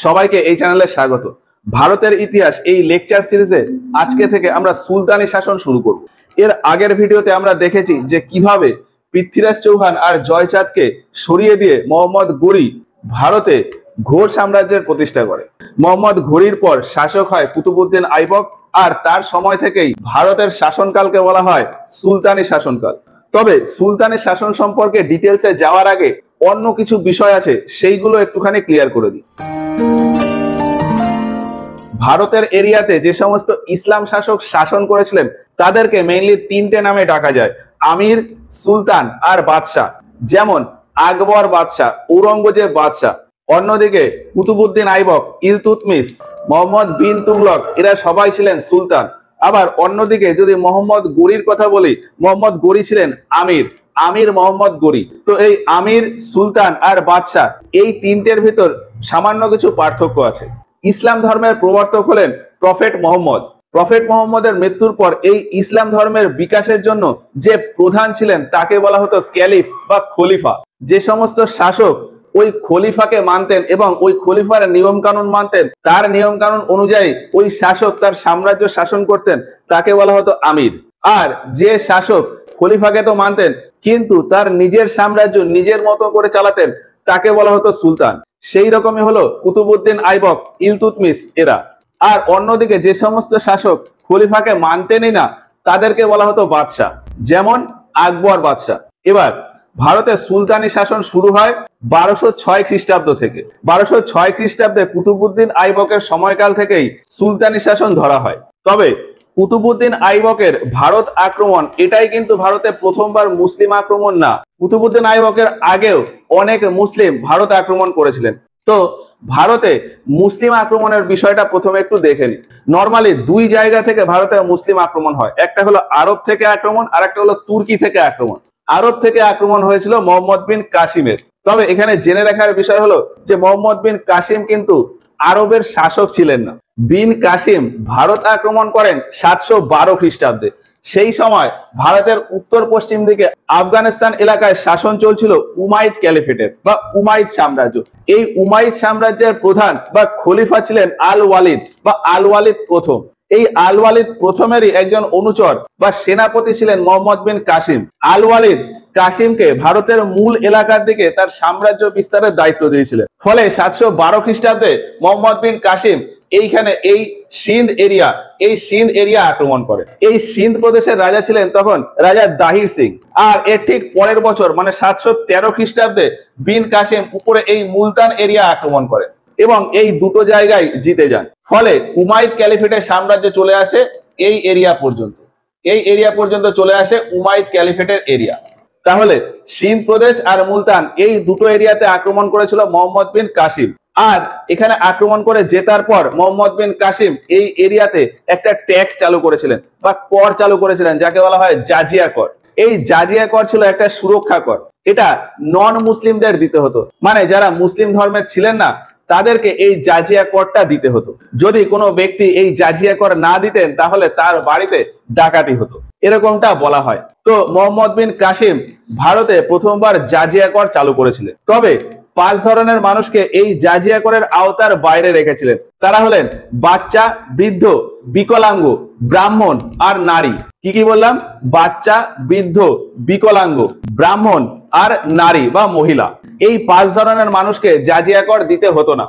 সবাইকে এই চ্যানেলে স্বাগত। ভারতের ইতিহাস এই লেকচার সিরিজে আজকে থেকে আমরা সুলতানি শাসন শুরু করব। এর আগের ভিডিওতে আমরা দেখেছি যে কিভাবে পৃথ্বীরাজ চৌহান আর জয়চাঁদকে সরিয়ে দিয়ে মোহাম্মদ ঘুরি ভারতে ঘোর সাম্রাজ্যের প্রতিষ্ঠা করে। মোহাম্মদ ঘুরির পর শাসক হয় কুতুবউদ্দিন আইবক, আর তার সময় থেকেই ভারতের শাসনকালকে বলা হয় সুলতানি শাসনকাল। তবে সুলতানি শাসন সম্পর্কে ডিটেলসে যাওয়ার আগে অন্য কিছু বিষয় আছে, সেইগুলো একটুখানি ক্লিয়ার করে দিই। ভারতের এরিয়াতে যে সমস্ত ইসলাম শাসক শাসন করেছিলেন তাদেরকে মেইনলি তিনটে নামে ডাকা যায়: আমির, সুলতান আর বাদশাহ। যেমন আকবর বাদশাহ, ঔরঙ্গজেব বাদশাহ। অন্যদিকে কুতুবউদ্দিন আইবক, ইলতুৎমিশ, মোহাম্মদ বিন তুগলক, এরা সবাই ছিলেন সুলতান। আবার অন্যদিকে যদি মোহাম্মদ ঘুরির কথা বলি, মোহাম্মদ ঘুরি ছিলেন আমির, আমির মোহাম্মদ ঘুরি। তো এই আমির, সুলতান আর বাদশাহ এই তিনটের ভিতর সামান্য কিছু পার্থক্য আছে। ইসলাম ধর্মের প্রবর্তক হলেন প্রফেট মোহাম্মদ। প্রফেট মোহাম্মদের মৃত্যুর পর এই ইসলাম ধর্মের বিকাশের জন্য যে প্রধান ছিলেন তাকে বলা হতো ক্যালিফ বা খলিফা। যে সমস্ত শাসক ওই খলিফাকে মানতেন এবং ওই খলিফার নিয়ম কানুন মানতেন, তার নিয়ম কানুন অনুযায়ী ওই শাসক তার সাম্রাজ্য শাসন করতেন, তাকে বলা হতো আমির। আর যে শাসক খলিফাকে তো মানতেন কিন্তু তার নিজের সাম্রাজ্য নিজের মতো করে চালাতেন, তাকে বলা হতো সুলতান। সেই রকমই হলো কুতুবউদ্দিন আইবক, ইলতুৎমিশ এরা। আর অন্যদিকে যে সমস্ত শাসক খলিফাকে মানতেনই না তাদেরকে বলা হতো বাদশাহ, যেমন আকবর বাদশাহ। এবার ভারতে সুলতানি শাসন শুরু হয় 1206 খ্রিস্টাব্দ থেকে। 1206 খ্রিস্টাব্দে কুতুবউদ্দিন আইবকের সময়কাল থেকেই সুলতানি শাসন ধরা হয়। তবে কুতুবউদ্দিন আইবকের ভারত আক্রমণ এটাই কিন্তু ভারতে প্রথমবার মুসলিম আক্রমণ না। কুতুবউদ্দিন আইবকের আগেও অনেক মুসলিম ভারত আক্রমণ করেছিলেন। তো ভারতে মুসলিম আক্রমণের বিষয়টা প্রথমে একটু দেখে নিই। নর্মালি দুই জায়গা থেকে ভারতে মুসলিম আক্রমণ হয়, একটা হলো আরব থেকে আক্রমণ আর একটা হলো তুর্কি থেকে আক্রমণ। আরব থেকে আক্রমণ হয়েছিল মোহাম্মদ বিন কাসিমের। তবে এখানে জেনে রাখার বিষয় হলো যে মোহাম্মদ বিন কাসিম কিন্তু আরবের শাসক ছিলেন না। বিন কাসিম ভারত আক্রমণ করেন 712 খ্রিস্টাব্দে। সেই সময় ভারতের উত্তর পশ্চিম দিকে আফগানিস্তান এলাকায় শাসন চলছিল উমাইদ ক্যালিফেটের বা উমাইদ সাম্রাজ্য। এই উমাইদ সাম্রাজ্যের প্রধান বা খলিফা ছিলেন আল ওয়ালিদ বা আল ওয়ালিদ প্রথম। এই আল ওয়ালিদ প্রথমেরই একজন অনুচর বা সেনাপতি ছিলেন মোহাম্মদ বিন কাসিম। আল ওয়ালিদ কাসিমকে ভারতের মূল এলাকার দিকে তার সাম্রাজ্য বিস্তারের দায়িত্ব দিয়েছিলেন। ফলে 712 খ্রিস্টাব্দে মোহাম্মদ বিন কাসিম এইখানে এই সিন্ধ এরিয়া আক্রমণ করে। এই সিন্ধ প্রদেশের রাজা ছিলেন তখন রাজা দাহির সিং। আর এর ঠিক পরের বছর মানে 713 খ্রিস্টাব্দে বিন কাসিম উপরে এই মুলতান এরিয়া আক্রমণ করে এবং এই দুটো জায়গায় জিতে যান। ফলে উমাইদ ক্যালিফেটের সাম্রাজ্য চলে আসে এই এরিয়া পর্যন্ত। এই এরিয়া পর্যন্ত চলে আসে উমাইদ ক্যালিফেটের এরিয়া। তাহলে সিন্ধ প্রদেশ আর মুলতান এই দুটো এরিয়াতে আক্রমণ করেছিল মোহাম্মদ বিন কাসিম। আর এখানে আক্রমণ করে জেতার পর মোহাম্মদ বিন কাসিম এই এরিয়াতে একটা ট্যাক্স চালু করেছিলেন বা কর চালু করেছিলেন, যাকে বলা হয় জাজিয়া কর। এই জাজিয়া কর ছিল একটা সুরক্ষা কর। এটা নন মুসলিমদের দিতে হতো, মানে যারা মুসলিম ধর্মের ছিলেন না তাদেরকে এই জাজিয়া করটা দিতে হতো। যদি কোনো ব্যক্তি এই জাজিয়া কর না দিতেন তাহলে তার বাড়িতে ডাকাতি হতো, এরকমটা বলা হয়। তো মোহাম্মদ বিন কাসিম ভারতে প্রথমবার জাজিয়া কর চালু করেছিলেন। তবে 5 ধরনের মানুষকে এই জাজিয়া করের আওতার বাইরে রেখেছিলেন। তারা হলেন বাচ্চা, বৃদ্ধ, বিকলাঙ্গ, ব্রাহ্মণ আর নারী। কি কি বললাম? বাচ্চা, বৃদ্ধ, বিকলাঙ্গ, ব্রাহ্মণ আর নারী বা মহিলা। এই 5 ধরনের মানুষকে জাজিয়া কর দিতে হতো না।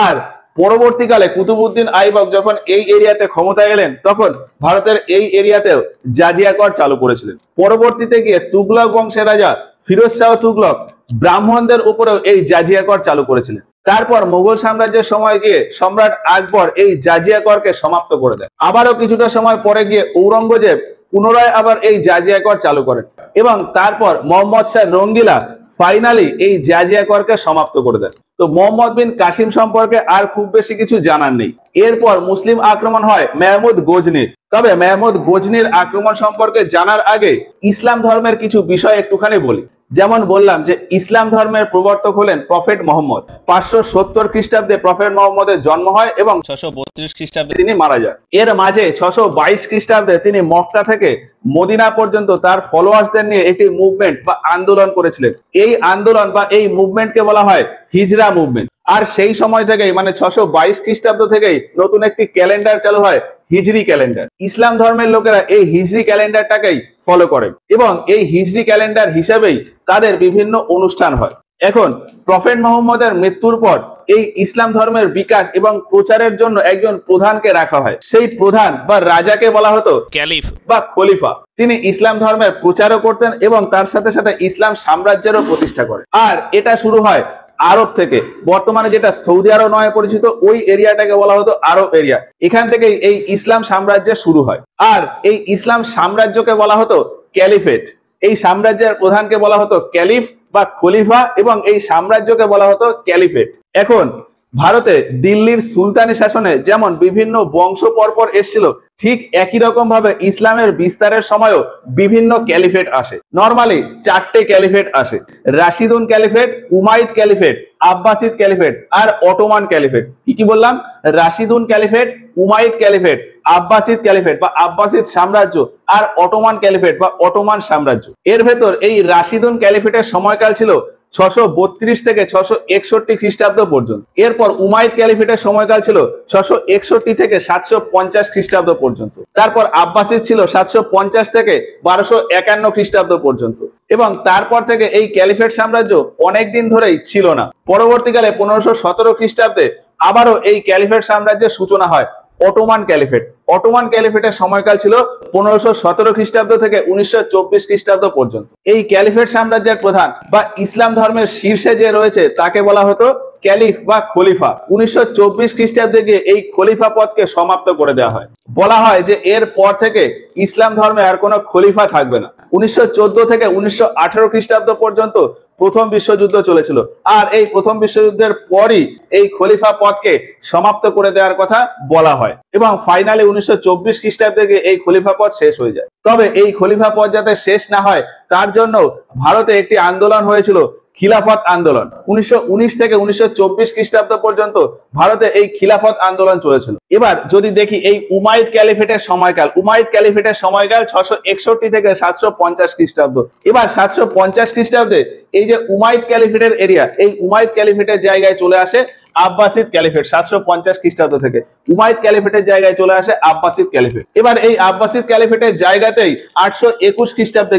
আর পরবর্তীকালে কুতুবউদ্দিন আইবক যখন এই এরিয়াতে ক্ষমতায় এলেন তখন ভারতের এই এরিয়াতেও জাজিয়া কর চালু করেছিলেন। পরবর্তীতে গিয়ে তুগলক বংশের রাজা ফিরোজ শাহ তুগলক ব্রাহ্মণদের উপরেও এই জাজিয়া কর চালু করেছিলেন। তারপর মুঘল সাম্রাজ্যের সময় গিয়ে সম্রাট আকবর এই জাজিয়া করকে সমাপ্ত করে দেন। আবারও কিছুটা সময় পরে গিয়ে ঔরঙ্গজেব পুনরায় আবার এই জাজিয়া কর চালু করেন এবং তারপর মোহাম্মদ শাহ রঙ্গিলা ফাইনালি এই জাজিয়া করকে সমাপ্ত করে দেন। তো মোহাম্মদ বিন কাসিম সম্পর্কে আর খুব বেশি কিছু জানার নেই। এরপর মুসলিম আক্রমণ হয় মেহমুদ গজনির। তবে মেহমুদ গজনির আক্রমণ সম্পর্কে জানার আগে ইসলাম ধর্মের কিছু বিষয় একটুখানি বলি। যেমন বললাম যে ইসলাম ধর্মের প্রবর্তক হলেন প্রফেট মোহাম্মদ। 570 খ্রিস্টাব্দে প্রফেট মোহাম্মদের জন্ম হয় এবং 632 খ্রিস্টাব্দে তিনি মারা যান। এর মাঝে 622 খ্রিস্টাব্দে তিনি মক্কা থেকে মদিনা পর্যন্ত তার ফলোয়ার্সদের নিয়ে একটি মুভমেন্ট বা আন্দোলন করেছিলেন। এই আন্দোলন বা এই মুভমেন্টকে বলা হয় হিজরা মুভমেন্ট। আর সেই সময় থেকেই মানে 622 খ্রিস্টাব্দ থেকেই নতুন একটি ক্যালেন্ডার চালু হয়, হিজরি ক্যালেন্ডার। ইসলাম ধর্মের লোকেরা এই হিজরি ক্যালেন্ডারটাকেই ফলো করে এবং এই হিজরি ক্যালেন্ডার হিসাবেই তাদের বিভিন্ন অনুষ্ঠান হয়। এখন প্রফেট মোহাম্মদের মৃত্যুর পর এই ইসলাম ধর্মের বিকাশ এবং প্রচারের জন্য একজন প্রধানকে রাখা হয়। সেই প্রধান বা রাজাকে বলা হতো ক্যালিফ বা খলিফা। তিনি ইসলাম ধর্মের প্রচারও করতেন এবং তার সাথে সাথে ইসলাম সাম্রাজ্যেরও প্রতিষ্ঠা করেন। আর এটা শুরু হয় আরব থেকে। বর্তমানে যেটা সৌদি আরব নামে পরিচিত, ওই এরিয়াটাকে বলা হতো আরব এরিয়া। এখান থেকেই এই ইসলাম সাম্রাজ্যের শুরু হয়। আর এই ইসলাম সাম্রাজ্যকে বলা হতো ক্যালিফেট। এই সাম্রাজ্যের প্রধানকে বলা হতো ক্যালিফ বা খলিফা এবং এই সাম্রাজ্যকে বলা হতো ক্যালিফেট। এখন ভারতে দিল্লির সুলতানি শাসনে যেমন বিভিন্ন বংশ পরপর এসেছিল, ঠিক একই রকম ভাবে ইসলামের বিস্তারের সময়ও বিভিন্ন ক্যালিফেট আসে। নরমালি 4টে ক্যালিফেট আসে: Rashidun caliphate, Umayyad caliphate, Abbasid caliphate আর অটোমান ক্যালিফেট। কি কি বললাম? Rashidun caliphate, Umayyad caliphate, Abbasid caliphate বা আব্বাসিদ সাম্রাজ্য আর অটোমান ক্যালিফেট বা অটোমান সাম্রাজ্য। এর ভেতর এই রাশিদুন ক্যালিফেটের সময়কাল ছিল 632 থেকে 661 খ্রিস্টাব্দ পর্যন্ত। এরপর উমাইদ ক্যালিফেটের সময়কাল ছিল 661 থেকে 750 খ্রিস্টাব্দ পর্যন্ত। তারপর আব্বাসিদ ছিল 750 থেকে 1251 খ্রিস্টাব্দ পর্যন্ত। এবং তারপর থেকে এই ক্যালিফেট সাম্রাজ্য অনেকদিন ধরেই ছিল না। পরবর্তীকালে 1517 খ্রিস্টাব্দে আবারও এই ক্যালিফেট সাম্রাজ্যের সূচনা হয়, অটোমান ক্যালিফেট। অটোমান ক্যালিফেটের সময়কাল ছিল 1517 খ্রিস্টাব্দ থেকে 1924 খ্রিস্টাব্দ পর্যন্ত। এই ক্যালিফেট সাম্রাজ্যের প্রধান বা ইসলাম ধর্মের শীর্ষে যে রয়েছে তাকে বলা হতো ক্যালিফ বা খলিফা। 1924 খ্রিস্টাব্দে গিয়ে এই খলিফা পদকে সমাপ্ত করে দেওয়া হয়। বলা হয় যে এর পর থেকে ইসলাম ধর্মে আর কোনো খলিফা থাকবে না। 1914 থেকে 1918 খ্রিস্টাব্দ পর্যন্ত প্রথম বিশ্বযুদ্ধ চলেছিল। আর এই প্রথম বিশ্বযুদ্ধের পরই এই খলিফা পদকে সমাপ্ত করে দেওয়ার কথা বলা হয় এবং ফাইনালি 1924 খ্রিস্টাব্দে গিয়ে এই খলিফা পদ শেষ হয়ে যায়। তবে এই খলিফা পদ যাতে শেষ না হয় তার জন্য ভারতে একটি আন্দোলন হয়েছিল, খিলাফত আন্দোলন। 1919 থেকে 1924 খ্রিস্টাব্দ পর্যন্ত ভারতে এই খিলাফত আন্দোলন চলেছিল। এবার যদি দেখি এই উমাইদ ক্যালিফেটের সময়কাল, উমাইদ ক্যালিফেটের সময়কাল 661 থেকে 750 খ্রিস্টাব্দ। এবার 750 খ্রিস্টাব্দে এই যে উমাইদ ক্যালিফেটের এরিয়া, এই উমাইদ ক্যালিফেটের জায়গায় চলে আসে আব্বাসিদ ক্যালিফেট। 750 খ্রিস্টাব্দ থেকে উমাইদ ক্যালিফেটের জায়গায় চলে আসে আব্বাসিদ ক্যালিফেট। এবার এই আব্বাসিদ ক্যালিফেটের জায়গাতেই 821 খ্রিস্টাব্দে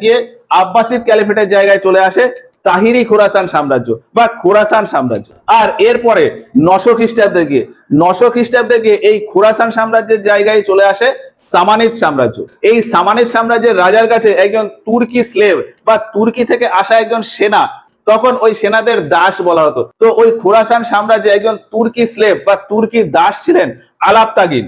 গিয়ে আব্বাসিদ ক্যালিফেটের জায়গায় চলে আসে তাহিরি খোরাসান সাম্রাজ্য বা খোরাসান সাম্রাজ্য। আর এরপরে 900 খ্রিস্টাব্দে গিয়ে এই খোরাসান সাম্রাজ্যের জায়গায় চলে আসে সামানিদ সাম্রাজ্য। এই সামানিদ সাম্রাজ্যের রাজার কাছে একজন তুর্কি স্লেভ বা তুর্কি থেকে আসা একজন সেনা, তখন ওই সেনাদের দাস বলা হতো। তো ওই খোরাসান সাম্রাজ্যে একজন তুর্কি স্লেভ বা তুর্কি দাস ছিলেন আলাপতাগিন।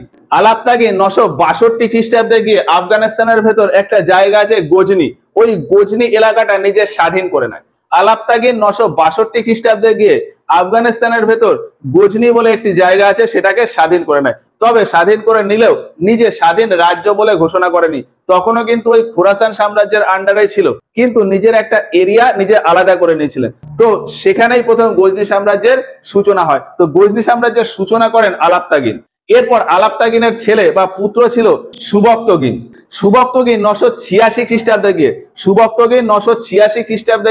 962 খ্রিস্টাব্দে গিয়ে আফগানিস্তানের ভেতর একটা জায়গা আছে গজনি, ওই গজনি এলাকাটা নিজের স্বাধীন করে নেয়। আলাপতাগিন 962 খ্রিস্টাব্দে গিয়ে আফগানিস্তানের ভেতর গজনি বলে একটি জায়গা আছে, সেটাকে স্বাধীন করে নেয়। তবে স্বাধীন করে নিলেও নিজে স্বাধীন রাজ্য বলে ঘোষণা করেনি, তখনও কিন্তু ওই খোরাসান সাম্রাজ্যের আন্ডারে ছিল, কিন্তু নিজের একটা এরিয়া নিজে আলাদা করে নিয়েছিলেন। তো সেখানেই প্রথম গজনি সাম্রাজ্যের সূচনা হয়। তো গজনি সাম্রাজ্যের সূচনা করেন আলাপতাগিন। এরপর আলাপতাগিনের ছেলে বা পুত্র ছিল সুবক্তগিন। 986 খ্রিস্টাব্দে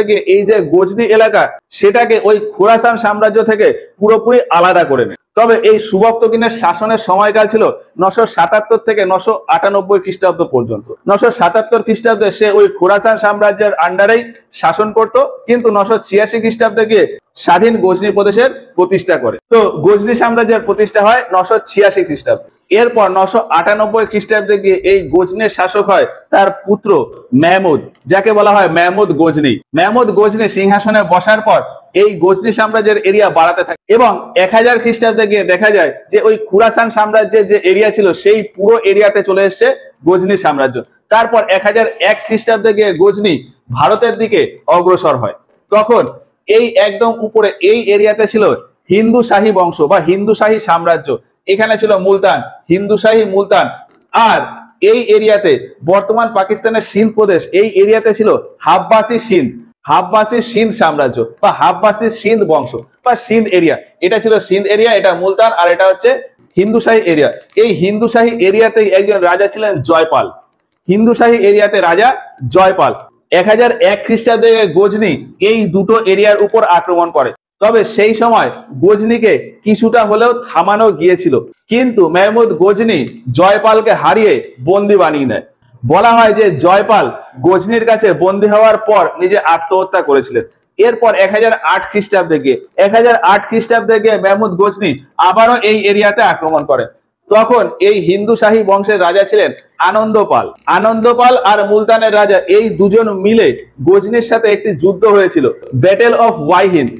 গিয়ে এই যে গজনি এলাকা, সেটাকে ওই খোরাসান সাম্রাজ্য থেকে পুরোপুরি আলাদা করে নেয়। তবে এই সুবক্তগিনের শাসনের সময়কাল ছিল 977 থেকে 998 খ্রিস্টাব্দ পর্যন্ত। 977 খ্রিস্টাব্দে সে ওই খোরাসান সাম্রাজ্যের আন্ডারেই শাসন করত, কিন্তু 986 খ্রিস্টাব্দে গিয়ে স্বাধীন গজনি প্রদেশের প্রতিষ্ঠা করে। তো গজনি সাম্রাজ্যের প্রতিষ্ঠা হয় 986 খ্রিস্টাব্দে। এরপর 998 খ্রিস্টাব্দে গিয়ে এই গজনির শাসক হয় তার পুত্র মেহমুদ, যাকে বলা হয় মেহমুদ গজনি। মেহমুদ গজনি সিংহাসনে বসার পর এই গজনি সাম্রাজ্যের এরিয়া বাড়াতে থাকে এবং 1000 খ্রিস্টাব্দে গিয়ে দেখা যায় যে ওই খোরাসান সাম্রাজ্যের যে এরিয়া ছিল সেই পুরো এরিয়াতে চলে এসছে গজনি সাম্রাজ্য। তারপর 1001 খ্রিস্টাব্দে গিয়ে গজনি ভারতের দিকে অগ্রসর হয়। তখন এই একদম উপরে এই এরিয়াতে ছিল হিন্দু শাহী বংশ বা হিন্দু শাহী সাম্রাজ্য। এখানে ছিল মুলতান, হিন্দু শাহী মুলতান। আর এই এরিয়াতে বর্তমান পাকিস্তানের সিন্ধ প্রদেশ, এই এরিয়াতে ছিল হাব্বাসি সিন্ধ সাম্রাজ্য বা হাব্বাসি সিন্ধ বংশ বা সিন্ধ এরিয়া। এটা ছিল সিন্ধ এরিয়া, এটা মুলতান, আর এটা হচ্ছে হিন্দু শাহী এরিয়া। এই হিন্দু শাহী এরিয়াতেই একজন রাজা ছিলেন জয়পাল। হিন্দু শাহী এরিয়াতে রাজা জয়পাল। 1001 খ্রিস্টাব্দে গজনি এই দুটো এরিয়ার উপর আক্রমণ করে। তবে সেই সময় গজনিকে কিছুটা হলেও থামানো গিয়েছিল, কিন্তু মেহমুদ গজনি জয়পালকে হারিয়ে বন্দি বানিয়ে নেয়। বলা হয় যে জয়পাল গজনির কাছে বন্দী হওয়ার পর নিজে আত্মহত্যা করেছিলেন। এরপর 1008 খ্রিস্টাব্দে গিয়ে 1008 খ্রিস্টাব্দে গিয়ে মেহমুদ গজনি আবারও এই এরিয়াতে আক্রমণ করেন। তখন এই হিন্দু শাহী বংশের রাজা ছিলেন আনন্দপাল। আনন্দপাল আর মুলতানের রাজা এই দুজন মিলে গজনির সাথে একটি যুদ্ধ হয়েছিল, ব্যাটেল অফ ওয়াইহিন্দ।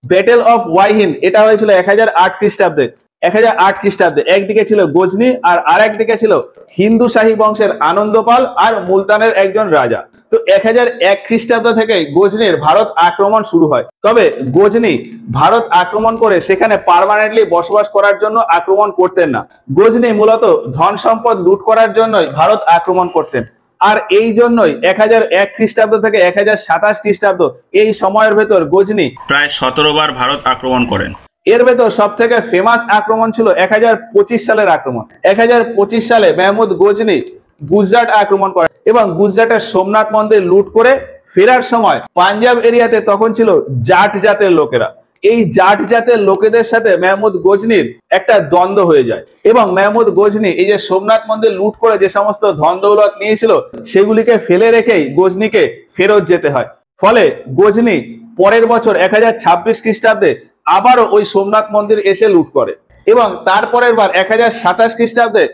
ব্যাটেল অফ ওয়াইহিন্দ এটা হয়েছিল 1008 খ্রিস্টাব্দে। 1008 খ্রিস্টাব্দে একদিকে ছিল গজনি আর আরেকদিকে ছিল হিন্দু শাহী বংশের আনন্দপাল আর মুলতানের একজন রাজা। তো 1001 খ্রিস্টাব্দ থেকে গজনির ভারত আক্রমণ শুরু হয়। তবে গজনি ভারত আক্রমণ করে সেখানে পার্মানেন্টলি বসবাস করার জন্য আক্রমণ করতেন না। গজনি মূলত ধন সম্পদ লুট করার জন্যই ভারত আক্রমণ করতেন। আর এই জন্যই 1001 খ্রিস্টাব্দ থেকে 1027 খ্রিস্টাব্দ এই সময়ের ভেতর গজনি প্রায় 17 বার ভারত আক্রমণ করেন। এর ভেতর সব থেকে ফেমাস আক্রমণ ছিল 1025 সালের আক্রমণ। 1025 সালে মেহমুদ গজনি গুজরাট আক্রমণ করে এবং গুজরাটের সোমনাথ মন্দির লুট করে ফেরার সময় পাঞ্জাব এরিয়াতে তখন ছিল জাট জাতের লোকেরা। এই জাট জাতের লোকেদের সাথে মেহমুদ গজনির একটা দ্বন্দ্ব হয়ে যায় এবং মেহমুদ গজনি এই যে সোমনাথ মন্দির লুট করে যে সমস্ত ধন দৌলত নিয়েছিল সেগুলিকে ফেলে রেখেই গজনিকে ফেরত যেতে হয়। ফলে গজনি পরের বছর 1026 খ্রিস্টাব্দে আবারও ওই সোমনাথ মন্দির এসে লুট করে এবং তারপরের বার 1027 খ্রিস্টাব্দে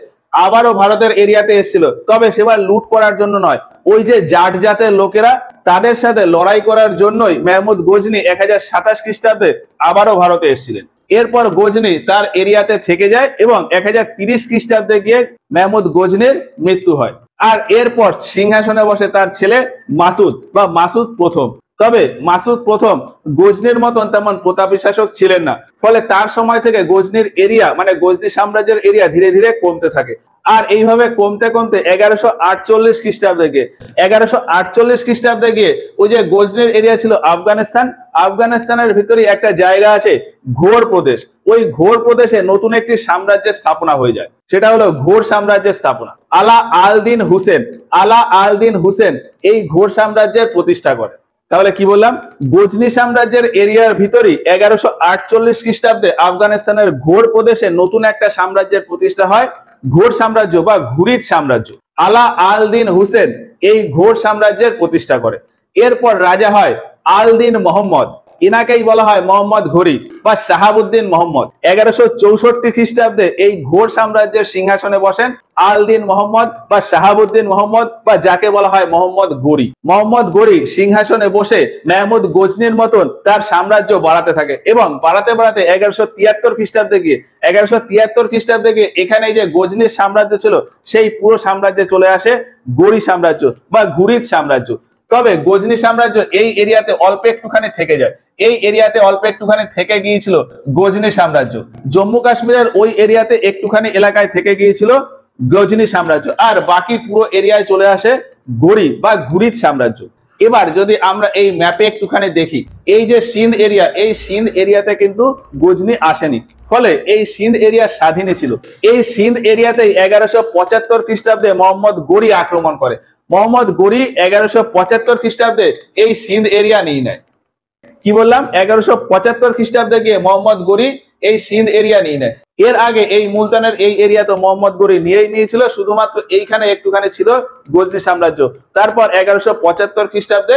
আবারও ভারতের এরিয়াতে এসেছিল, তবে সেবার লুট করার জন্য নয়, ওই যে জাট জাতের লোকেরা তাদের সাথে লড়াই করার জন্যই মেহমুদ গজনি 1027 খ্রিস্টাব্দে আবারও ভারতে এসেছিলেন। এরপর গজনি তার এরিয়াতে থেকে যায় এবং 1030 খ্রিস্টাব্দে গিয়ে মেহমুদ গজনির মৃত্যু হয়। আর এরপর সিংহাসনে বসে তার ছেলে মাসুদ বা মাসুদ প্রথম। তবে মাসুদ প্রথম গজনির মতন তেমন প্রতাপী শাসক ছিলেন না, ফলে তার সময় থেকে গজনির এরিয়া মানে গজনি সাম্রাজ্যের এরিয়া ধীরে ধীরে কমতে থাকে। আর এইভাবে কমতে কমতে 1148 খ্রিস্টাব্দে গিয়ে 1148 খ্রিস্টাব্দে গিয়ে ওই যে গজনির এরিয়া ছিল আফগানিস্তান, আফগানিস্তানের ভিতরে একটা জায়গা আছে ঘোর প্রদেশ। ওই ঘোর প্রদেশে নতুন একটি সাম্রাজ্যের স্থাপনা হয়ে যায়, সেটা হলো ঘোর সাম্রাজ্যের স্থাপনা। আলা আল দিন হুসেন, আলা আল দিন হুসেন এই ঘোর সাম্রাজ্যের প্রতিষ্ঠা করে। তাহলে কি বললাম, গজনি সাম্রাজ্যের এরিয়ার ভিতরেই 1148 খ্রিস্টাব্দে আফগানিস্তানের ঘোর প্রদেশে নতুন একটা সাম্রাজ্যের প্রতিষ্ঠা হয়, ঘোর সাম্রাজ্য বা ঘুরিদ সাম্রাজ্য। আলা আল দিন হুসেন এই ঘোর সাম্রাজ্যের প্রতিষ্ঠা করে। এরপর রাজা হয় আল দিন মোহাম্মদ, ইনাকেই বলা হয় মোহাম্মদ ঘুরি বা শাহাবুদ্দিন মোহাম্মদ। 1164 খ্রিস্টাব্দে এই ঘোর সাম্রাজ্যের সিংহাসনে বসেন আল দিন মোহাম্মদ বা শাহাবুদ্দিন মোহাম্মদ বা যাকে বলা হয় মোহাম্মদ গৌরি। মোহাম্মদ গৌরি সিংহাসনে বসে মেহমুদ গজনির মতন তার সাম্রাজ্য বাড়াতে থাকে এবং বাড়াতে বাড়াতে 1173 খ্রিস্টাব্দে গিয়ে 1173 খ্রিস্টাব্দে গিয়ে এখানে যে গজনির সাম্রাজ্য ছিল সেই পুরো সাম্রাজ্যে চলে আসে গৌরি সাম্রাজ্য বা ঘুরিদ সাম্রাজ্য। তবে গজনি সাম্রাজ্য এই এরিয়াতে অল্প একটুখানি থেকে যায়, এই এরিয়াতে অল্প একটুখানি থেকে গিয়েছিল গজনি সাম্রাজ্য। জম্মু কাশ্মীরের ওই এরিয়াতে একটুখানি এলাকায় থেকে গিয়েছিল গজনি সাম্রাজ্য, আর বাকি পুরো এরিয়ায় চলে আসে গৌরি বা ঘুরিদ সাম্রাজ্য। এবার যদি আমরা এই ম্যাপে একটুখানি দেখি, এই যে সিন্ধ এরিয়া, এই সিন্ধ এরিয়াতে কিন্তু গজনি আসেনি, ফলে এই সিন্ধ এরিয়া স্বাধীনই ছিল। এই সিন্ধ এরিয়াতেই 1175 খ্রিস্টাব্দে মোহাম্মদ গৌরি আক্রমণ করে। মোহাম্মদ গৌরি 1175 খ্রিস্টাব্দে এই সিন্ধ এরিয়া নিয়ে নেয়। কি বললাম, 1175 খ্রিস্টাব্দে গিয়ে মোহাম্মদ গৌরি এই সিন্ধ এরিয়া নিয়ে নেয়। এর আগে এই মুলতানের এই এরিয়া তো মোহাম্মদ গৌরি নিয়েই নিয়েছিল, শুধুমাত্র এইখানে একটুখানি ছিল গজনি সাম্রাজ্য। তারপর 1175 খ্রিস্টাব্দে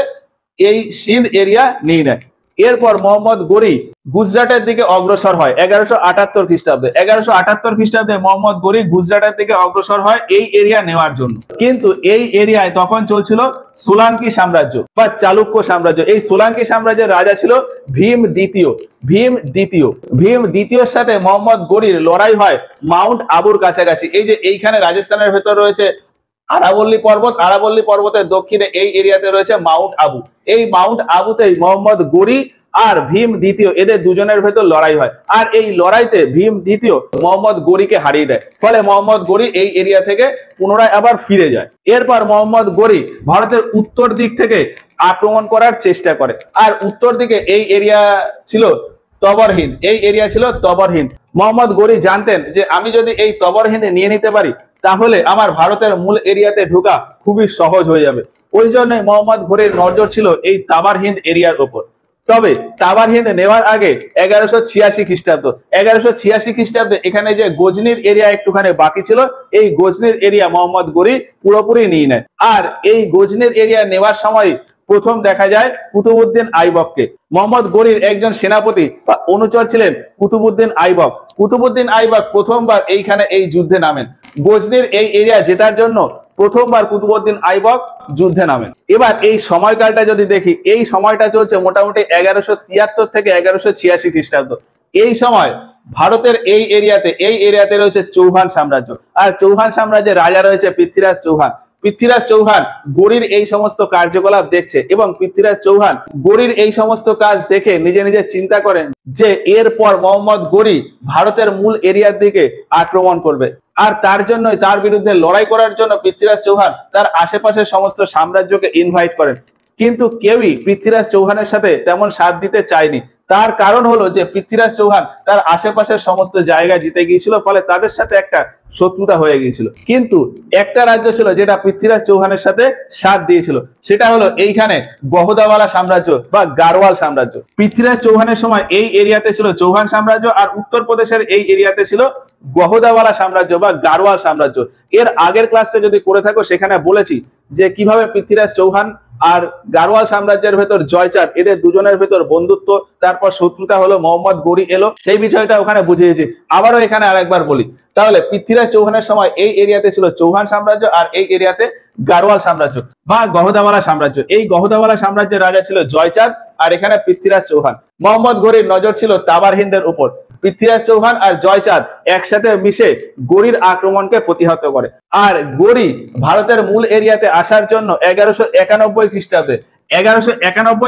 এই সিন্ধ এরিয়া নিয়ে নেয়। এরপর মোহাম্মদ গৌরি গুজরাটের দিকে অগ্রসর হয় 1178 খ্রিস্টাব্দে। 1178 খ্রিস্টাব্দে মোহাম্মদ গৌরি গুজরাটের দিকে অগ্রসর হয় এই এরিয়া নেওয়ার জন্য। কিন্তু এই এরিয়ায় তখন চলছিল সোলাঙ্কি সাম্রাজ্য বা চালুক্য সাম্রাজ্য। এই সোলাঙ্কি সাম্রাজ্যের রাজা ছিল ভীম দ্বিতীয়। ভীম দ্বিতীয়, ভীম দ্বিতীয়র সাথে মোহাম্মদ গৌরির লড়াই হয় মাউন্ট আবুর কাছাকাছি। এই যে এইখানে রাজস্থানের ভেতর রয়েছে আরাবল্লী পর্বত, আরাবল্লী পর্বতের দক্ষিণে এই এরিয়াতে রয়েছে মাউন্ট আবু। এই মাউন্ট আবুতেই মোহাম্মদ গৌরি আর ভীম দ্বিতীয় এদের দুজনের ভেতর লড়াই হয়, আর এই লড়াইতে ভীম দ্বিতীয় মোহাম্মদ গৌরিকে হারিয়ে দেয়। ফলে মোহাম্মদ গৌরি এই এরিয়া থেকে পুনরায় আবার ফিরে যায়। এরপর মোহাম্মদ গৌরি ভারতের উত্তর দিক থেকে আক্রমণ করার চেষ্টা করে, আর উত্তর দিকে এই এরিয়া ছিল তবর হিন্দ, এই এরিয়া ছিল তবর হিন্দ। মোহাম্মদ গৌরি জানতেন যে আমি যদি এই তবর হিন্দে নিয়ে নিতে পারি তাহলে আমার ভারতের মূল এরিয়াতে ঢোকা খুবই সহজ হয়ে যাবে। ওই জন্য মোহাম্মদ গৌরির নজর ছিল এই তাবার হিন্দ এরিয়ার উপর। তবে তাবার হিন্দ নেওয়ার আগে 1186 খ্রিস্টাব্দ 1186 খ্রিস্টাব্দে এখানে যে গজনির এরিয়া একটুখানি বাকি ছিল, এই গজনির এরিয়া মোহাম্মদ গনি পুরোপুরি নিয়ে নেয়। আর এই গজনির এরিয়া নেওয়ার সময় প্রথম দেখা যায় কুতুবউদ্দিন আইবককে। মোহাম্মদ গনির একজন সেনাপতি বা অনুচর ছিলেন কুতুবউদ্দিন আইবক। কুতুবউদ্দিন আইবক প্রথমবার এইখানে এই যুদ্ধে নামেন। গজনির এই এরিয়া জেতার জন্য প্রথমবার কুতুবউদ্দিন আইবক যুদ্ধে নামেন। এবার এই সময়কালটা যদি দেখি, এই সময়টা চলছে মোটামুটি 1173 থেকে 1186 খ্রিস্টাব্দ। এই সময় ভারতের এই এরিয়াতে রয়েছে চৌহান সাম্রাজ্য। আর চৌহান সাম্রাজ্যের রাজা রয়েছে পৃথ্বীরাজ চৌহান। পৃথ্বীরাজ চৌহান গৌরীর এই সমস্ত কার্যকলাপ দেখছে এবং পৃথ্বীরাজ চৌহান গৌরীর এই সমস্ত কাজ দেখে নিজে নিজে চিন্তা করেন যে এরপর মোহাম্মদ গনি ভারতের মূল এরিয়ার দিকে আক্রমণ করবে। আর তার জন্যই, তার বিরুদ্ধে লড়াই করার জন্য পৃথ্বীরাজ চৌহান তার আশেপাশের সমস্ত সাম্রাজ্যকে ইনভাইট করেন। কিন্তু কেউই পৃথ্বীরাজ চৌহানের সাথে তেমন সাথ দিতে চায়নি। তার কারণ হলো যে পৃথ্বীরাজ চৌহান তার আশেপাশের সমস্ত জায়গা জিতে গিয়েছিল, ফলে তাদের সাথে একটা শত্রুতা হয়ে গিয়েছিল। কিন্তু একটা রাজ্য ছিল যেটা পৃথ্বীরাজ চৌহানের সাথে সাথ দিয়েছিল, সেটা হলো এইখানে বহদাওয়ালা সাম্রাজ্য বা গাড়োয়াল সাম্রাজ্য। পৃথ্বীরাজ চৌহানের সময় এই এরিয়াতে ছিল চৌহান সাম্রাজ্য, আর উত্তরপ্রদেশের এই এরিয়াতে ছিল বহদাওয়ালা সাম্রাজ্য বা গাড়োয়াল সাম্রাজ্য। এর আগের ক্লাসটা যদি করে থাকো সেখানে বলেছি যে কিভাবে পৃথ্বীরাজ চৌহান আর গাড়োয়াল সাম্রাজ্যের ভেতর জয়চাঁদ, এদের দুজনের ভেতর বন্ধুত্ব, তারপর শত্রুতা হলো, মোহাম্মদ গনি এলো, সেই বিষয়টা ওখানে বুঝিয়েছি। আবারও এখানে আরেকবার বলি, তাহলে পৃথ্বীরাজ চৌহানের সময় এই এরিয়াতে ছিল চৌহান সাম্রাজ্য, আর এই এরিয়াতে গাড়োয়াল সাম্রাজ্য বা গহদাওয়ালা সাম্রাজ্য। এই গহদাওয়ালা সাম্রাজ্যের রাজা ছিল জয়চাঁদ, আর এখানে পৃথ্বীরাজ চৌহান। মোহাম্মদ গনির নজর ছিল তাবার হিন্দের উপর। পৃথ্বীরাজ চৌহান আর জয়চাঁদ একসাথে মিশে গনির আক্রমণকে প্রতিহত করে। আর গনি ভারতের মূল এরিয়াতে আসার জন্য 1191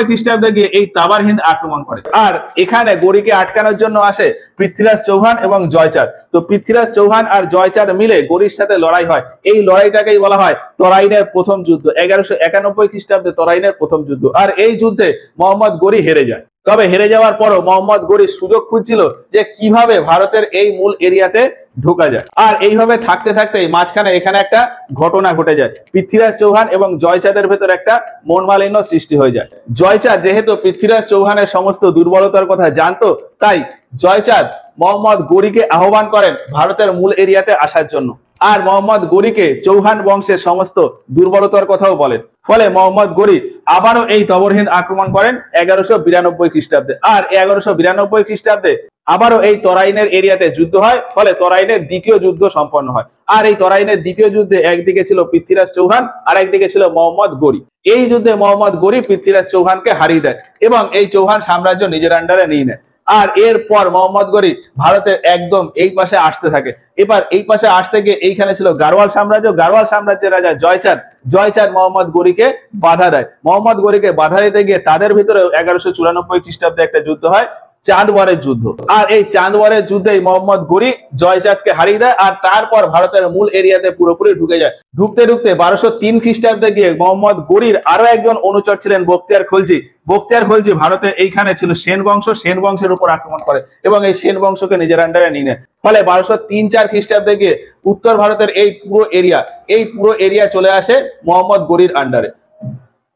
খ্রিস্টাব্দে গিয়ে এই তাবার হিন্দ আক্রমণ করে। আর এখানে গনিকে আটকানোর জন্য আসে পৃথ্বীরাজ চৌহান এবং জয়চাঁদ। তো পৃথ্বীরাজ চৌহান আর জয়চাঁদ মিলে গনির সাথে লড়াই হয়। এই লড়াইটাকেই বলা হয় তরাইনের প্রথম যুদ্ধ। 1191 খ্রিস্টাব্দে তরাইনের প্রথম যুদ্ধ। আর এই যুদ্ধে মোহাম্মদ গনি হেরে যায়। তবে হেরে যাওয়ার পরও মোহাম্মদ গনি সুযোগ খুঁজছিল যে কিভাবে ভারতের এই মূল এরিয়াতে ঢোকা যায়। আর এইভাবে থাকতে থাকতেই মাঝখানে এখানে একটা ঘটনা ঘটে যায়। পৃথ্বীরাজ চৌহান এবং জয়চাঁদের ভেতর একটা মনমালিন্য সৃষ্টি হয়ে যায়। জয়চাঁদ যেহেতু পৃথ্বীরাজ চৌহানের সমস্ত দুর্বলতার কথা জানতো, তাই জয়চাঁদ মোহাম্মদ গনিকে আহ্বান করেন ভারতের মূল এরিয়াতে আসার জন্য। আর মোহাম্মদ গনিকে চৌহান বংশের সমস্ত দুর্বলতার কথাও বলেন। ফলে মোহাম্মদ গনি আবারও এই তবর হিন্দ আক্রমণ করেন 1192 খ্রিস্টাব্দে। আর 1192 খ্রিস্টাব্দে আবারও এই তরাইনের এরিয়াতে যুদ্ধ হয়। ফলে তরাইনের দ্বিতীয় যুদ্ধ সম্পন্ন হয়। আর এই তরাইনের দ্বিতীয় যুদ্ধে একদিকে ছিল পৃথ্বীরাজ চৌহান, আর একদিকে ছিল মোহাম্মদ গনি। এই যুদ্ধে মোহাম্মদ গনি পৃথ্বীরাজ চৌহানকে হারিয়ে দেয় এবং এই চৌহান সাম্রাজ্য নিজের আন্ডারে নিয়ে নেয়। আর এরপর মোহাম্মদ গনি ভারতের একদম এই পাশে আসতে থাকে। এবার এই পাশে আসতে গিয়ে এইখানে ছিল গাড়োয়াল সাম্রাজ্য। গাড়োয়াল সাম্রাজ্যের রাজা জয়চাঁদ মোহাম্মদ গনিকে বাধা দেয়। মোহাম্মদ গনিকে বাধা দিতে গিয়ে তাদের ভিতরে 1194 খ্রিস্টাব্দে একটা যুদ্ধ হয়, চাঁদওয়ারের যুদ্ধ। আর এই চাঁদওয়ারের যুদ্ধেই মোহাম্মদ গনি জয়চাঁদকে হারিয়ে দেয়। আর তারপর ভারতের মূল এরিয়াতে পুরোপুরি ঢুকে যায়। ঢুকতে 1203 খ্রিস্টাব্দে গিয়ে মোহাম্মদ গনির আরো একজন অনুচর ছিলেন বখতিয়ার খলজি। বখতিয়ার খলজি ভারতে এইখানে ছিল সেন বংশ, সেন বংশের উপর আক্রমণ করে এবং এই সেন বংশকে নিজের আন্ডারে নিয়ে নেয়। ফলে 1203-4 খ্রিস্টাব্দে গিয়ে উত্তর ভারতের এই পুরো এরিয়া চলে আসে মোহাম্মদ গনির আন্ডারে।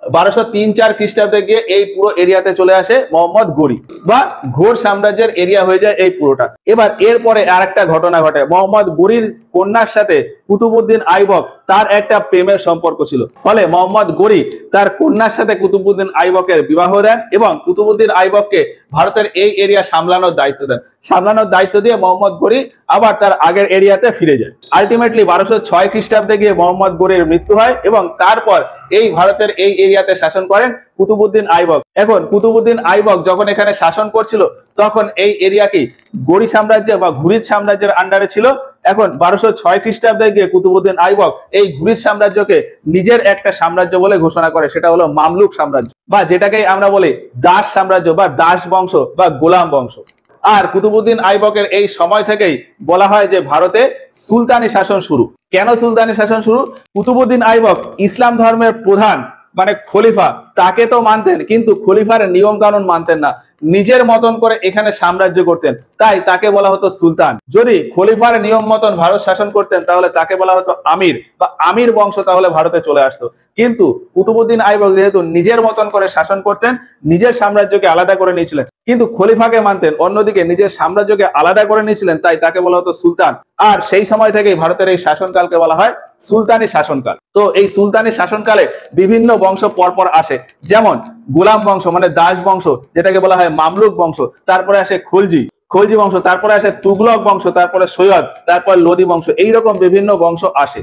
1203-4 খ্রিস্টাব্দে গিয়ে এই পুরো এরিয়াতে চলে আসে মোহাম্মদ গনি বা ঘোর সাম্রাজ্যের এরিয়া হয়ে যায় এই পুরোটা। এবার এরপরে আরেকটা ঘটনা ঘটে। মোহাম্মদ গনির কন্যার সাথে কুতুবউদ্দিন আইবক তার একটা প্রেমের সম্পর্ক ছিল। ফলে মোহাম্মদ গনি তার কন্যার সাথে কুতুবউদ্দিন আইবকের বিবাহ দেন এবং কুতুবউদ্দিন আইবককে ভারতের এই এরিয়া সামলানোর দায়িত্ব দেন। সামলানোর দায়িত্ব দিয়ে মোহাম্মদ গনি আবার তার আগের এরিয়াতে ফিরে যায়। আলটিমেটলি 1206 খ্রিস্টাব্দে গিয়ে মোহাম্মদ গনির মৃত্যু হয় এবং তারপর এই ভারতের এই এরিয়াতে শাসন করেন কুতুবউদ্দিন আইবক। এখন কুতুবউদ্দিন আইবক যখন এখানে শাসন করছিল, তখন এই এরিয়াকে গনি সাম্রাজ্য বা ঘুরিদ সাম্রাজ্যের আন্ডারে ছিল। এখন 1206 খ্রিস্টাব্দে গিয়ে কুতুবউদ্দিন আইবক এই ঘুরিদ সাম্রাজ্যকে নিজের একটা সাম্রাজ্য বলে ঘোষণা করে। সেটা হলো মামলুক সাম্রাজ্য বা যেটাকে আমরা বলি দাস সাম্রাজ্য বা দাস বংশ বা গোলাম বংশ। আর কুতুবউদ্দিন আইবকের এই সময় থেকেই বলা হয় যে ভারতে সুলতানি শাসন শুরু। কেন সুলতানি শাসন শুরু? কুতুবউদ্দিন আইবক ইসলাম ধর্মের প্রধান মানে খলিফা, তাকে তো মানতেন কিন্তু খলিফার নিয়ম কানুন মানতেন না, নিজের মতন করে এখানে সাম্রাজ্য করতেন, তাই তাকে বলা হতো সুলতান। যদি খলিফার নিয়ম মতন ভারত শাসন করতেন তাহলে তাকে বলা হতো আমির বা আমির বংশ, তাহলে ভারতে চলে আসতো। কিন্তু কুতুবউদ্দিন আইবক যেহেতু নিজের মতন করে শাসন করতেন, নিজের সাম্রাজ্যকে আলাদা করে নিয়েছিলেন, কিন্তু খলিফাকে মানতেন, অন্যদিকে নিজের সাম্রাজ্যকে আলাদা করে নিয়েছিলেন, তাই তাকে বলা হতো সুলতান। আর সেই সময় থেকেই ভারতের এই শাসনকালকে বলা হয় সুলতানি শাসনকাল। তো এই সুলতানি শাসনকালে বিভিন্ন বংশ পরপর আসে, যেমন গোলাম বংশ মানে দাস বংশ, যেটাকে বলা হয় মামলুক বংশ, তারপরে আসে খলজি বংশ, তারপরে আসে তুগলক বংশ, তারপরে সৈয়দ, তারপর লোদি বংশ, এইরকম বিভিন্ন বংশ আসে।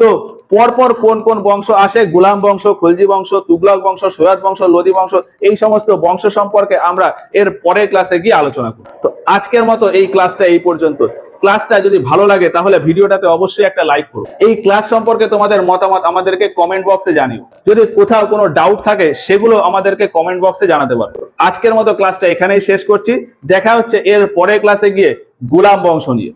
তো পরপর কোন কোন বংশ আসে, গোলাম বংশ, খলজি বংশ, তুগলক বংশ, সৈয়দ বংশ, লোদি বংশ, এই সমস্ত বংশ সম্পর্কে আমরা এর পরের ক্লাসে গিয়ে আলোচনা করব। তো আজকের মতো এই ক্লাসটা এই পর্যন্ত। ক্লাসটা যদি ভালো লাগে তাহলে ভিডিওটাতে অবশ্যই একটা লাইক করো। এই ক্লাস সম্পর্কে তোমাদের মতামত আমাদেরকে কমেন্ট বক্সে জানিও। যদি কোথাও কোনো ডাউট থাকে সেগুলো আমাদেরকে কমেন্ট বক্সে জানাতে পারো। আজকের মতো ক্লাসটা এখানেই শেষ করছি, দেখা হচ্ছে এর পরের ক্লাসে গিয়ে গোলাম বংশ নিয়ে।